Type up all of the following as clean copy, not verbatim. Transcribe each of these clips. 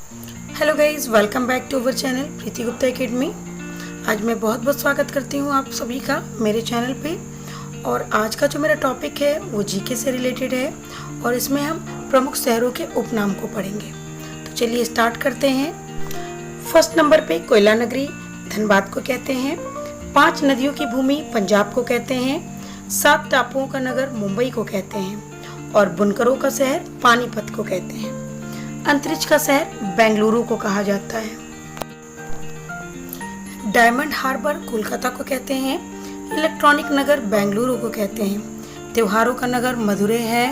Hello guys, welcome back to our channel Preeti Gupta Academy. आज मैं बहुत बहुत स्वागत करती हूँ आप सभी का मेरे चैनल पे। और आज का जो मेरा टॉपिक है वो जीके से रिलेटेड है और इसमें हम प्रमुख शहरों के उपनाम को पढ़ेंगे। तो चलिए स्टार्ट करते हैं। फर्स्ट नंबर पे कोयला नगरी धनबाद को कहते हैं। 5 नदियों की भूमि पंजाब को कहते हैं। 7 टापुओं का नगर मुंबई को कहते हैं और बुनकरों का शहर पानीपत को कहते हैं। अंतरिक्ष का शहर बेंगलुरु को कहा जाता है। डायमंड हार्बर कोलकाता को कहते हैं। इलेक्ट्रॉनिक नगर बेंगलुरु को कहते हैं। त्योहारों का नगर मदुरै है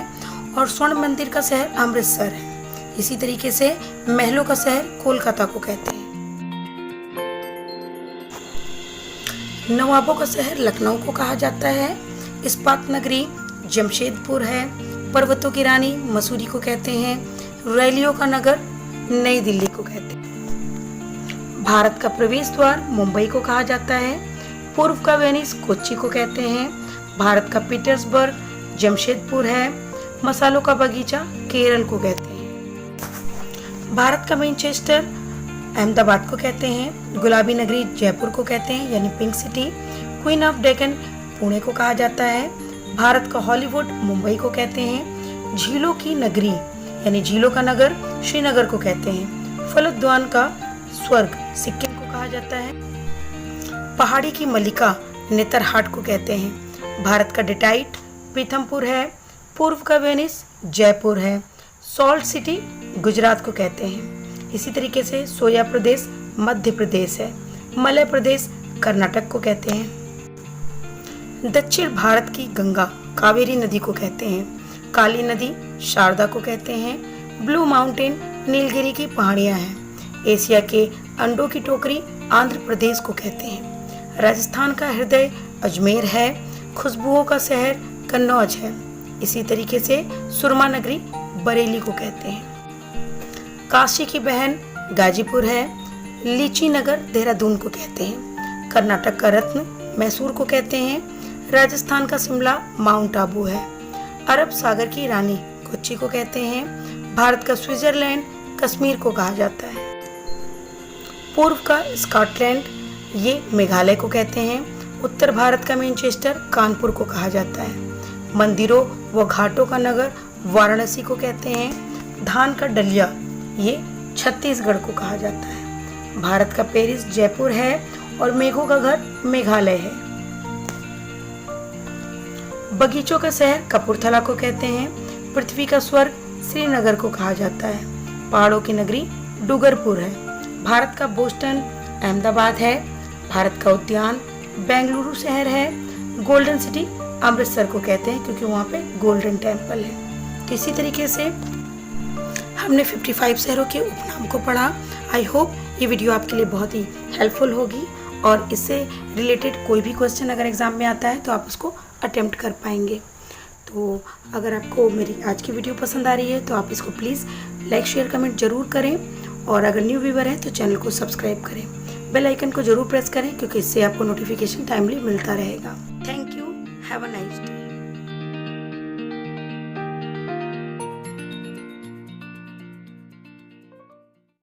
और स्वर्ण मंदिर का शहर अमृतसर है। इसी तरीके से महलों का शहर कोलकाता को कहते हैं। नवाबों का शहर लखनऊ को कहा जाता है। इस्पात नगरी जमशेदपुर है। पर्वतों की रानी मसूरी को कहते हैं। रैलियों का नगर नई दिल्ली को कहते हैं। भारत का प्रवेश द्वार मुंबई को कहा जाता है। पूर्व का वेनिस कोच्चि को कहते हैं। भारत का पीटर्सबर्ग जमशेदपुर है। मसालों का बगीचा केरल को कहते हैं। भारत का मैनचेस्टर अहमदाबाद को कहते हैं। गुलाबी नगरी जयपुर को कहते हैं यानी pink city. Queen of Deccan Pune को कहा जाता है। भारत का हॉलीवुड मुंबई को कहते हैं। झीलों की नगरी यानी झीलों का नगर श्रीनगर को कहते हैं। फलोद्यान का स्वर्ग सिक्किम को कहा जाता है। पहाड़ी की मलिका नेतरहाट को कहते हैं। भारत का डेट्राइट पीथमपुर है। पूर्व का वेनिस जयपुर है। सॉल्ट सिटी गुजरात को कहते हैं। इसी तरीके से सोया प्रदेश मध्य प्रदेश है। मलय प्रदेश कर्नाटक को कहते हैं। दक्षिण भारत की गंगा कावेरी नदी को कहते हैं। काली नदी शारदा को कहते हैं। ब्लू माउंटेन नीलगिरी की पहाड़ियां हैं। एशिया के अंडों की टोकरी आंध्र प्रदेश को कहते हैं। राजस्थान का हृदय अजमेर है। खुशबुओं का शहर कन्नौज है। इसी तरीके से सुरमा नगरी बरेली को कहते हैं। काशी की बहन गाजीपुर है। लीची नगर देहरादून को कहते हैं। कर्नाटक का रत्न मैसूर को कहते हैं। राजस्थान का शिमला माउंट आबू है। अरब सागर की रानी कोच्चि को कहते हैं। भारत का स्विट्जरलैंड कश्मीर को कहा जाता है। पूर्व का स्कॉटलैंड ये मेघालय को कहते हैं। उत्तर भारत का मैनचेस्टर कानपुर को कहा जाता है। मंदिरों व घाटों का नगर वाराणसी को कहते हैं। धान का डलिया ये छत्तीसगढ़ को कहा जाता है। भारत का पेरिस जयपुर है और मेघों का घर मेघालय है। बगीचों का शहर कपूरथला को कहते हैं। पृथ्वी का स्वर्ग श्रीनगर को कहा जाता है। पहाड़ों की नगरी डूगरपुर है। भारत का बोस्टन अहमदाबाद है। भारत का उद्यान बेंगलुरु शहर है। गोल्डन सिटी अमृतसर को कहते हैं क्योंकि वहाँ पे गोल्डन टेम्पल है। तो इसी तरीके से हमने 55 शहरों के उपनाम को पढ़ा। आई होप ये वीडियो आपके लिए बहुत ही हेल्पफुल होगी और इससे रिलेटेड कोई भी क्वेश्चन अगर एग्जाम में आता है तो आप उसको अटेम्प्ट कर पाएंगे। तो अगर आपको मेरी आज की वीडियो पसंद आ रही है तो आप इसको प्लीज़ लाइक शेयर कमेंट जरूर करें और अगर न्यू व्यूवर है तो चैनल को सब्सक्राइब करें। बेल आइकन को जरूर प्रेस करें क्योंकि इससे आपको नोटिफिकेशन टाइमली मिलता रहेगा। Thank you. Have a nice day.